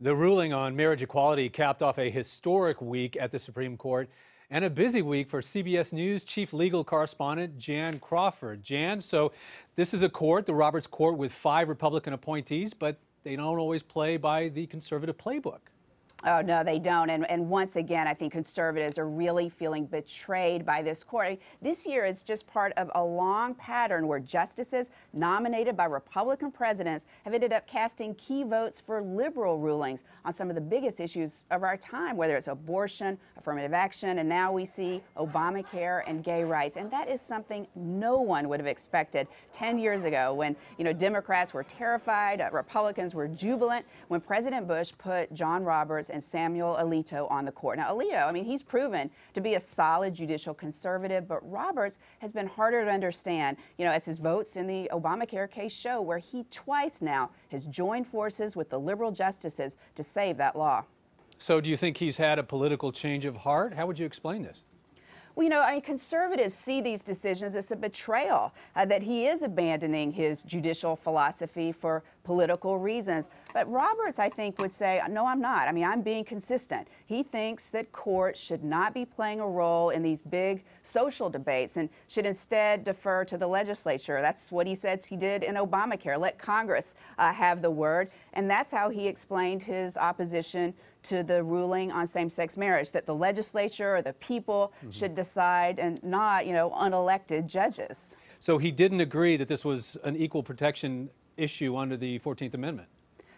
The ruling on marriage equality capped off a historic week at the Supreme Court and a busy week for CBS News chief legal correspondent Jan Crawford. Jan, so this is a court, the Roberts Court, with 5 Republican appointees, but they don't always play by the conservative playbook. Oh, no, they don't. And once again, I think conservatives are really feeling betrayed by this court. This year is just part of a long pattern where justices nominated by Republican presidents have ended up casting key votes for liberal rulings on some of the biggest issues of our time, whether it's abortion, affirmative action, and now we see Obamacare and gay rights. And that is something no one would have expected 10 years ago when, Democrats were terrified, Republicans were jubilant when President Bush put John Roberts and Samuel Alito on the court. Now, Alito, he's proven to be a solid judicial conservative, but Roberts has been harder to understand, as his votes in the Obamacare case show, where he twice now has joined forces with the liberal justices to save that law. So do you think he's had a political change of heart? How would you explain this? Well, conservatives see these decisions as a betrayal, that he is abandoning his judicial philosophy for political reasons. But Roberts, I think, would say, no, I'm not. I'm being consistent. He thinks that courts should not be playing a role in these big social debates and should instead defer to the legislature. That's what he says he did in Obamacare. Let Congress have the word. And that's how he explained his opposition to the ruling on same-sex marriage, that the legislature or the people should decide and not, unelected judges. So he didn't agree that this was an equal protection issue under the 14th Amendment.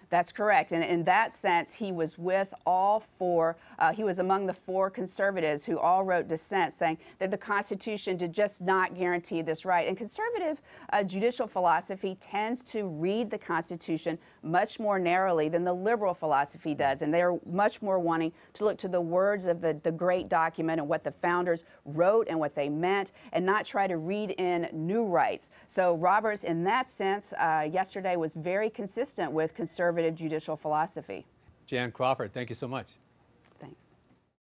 That's correct. And in that sense, he was with all 4. He was among the 4 conservatives who all wrote dissent saying that the Constitution did just not guarantee this right. And conservative judicial philosophy tends to read the Constitution much more narrowly than the liberal philosophy does. And they're much more wanting to look to the words of the great document and what the founders wrote and what they meant and not try to read in new rights. So Roberts, in that sense, yesterday was very consistent with conservative judicial philosophy. Jan Crawford, thank you so much.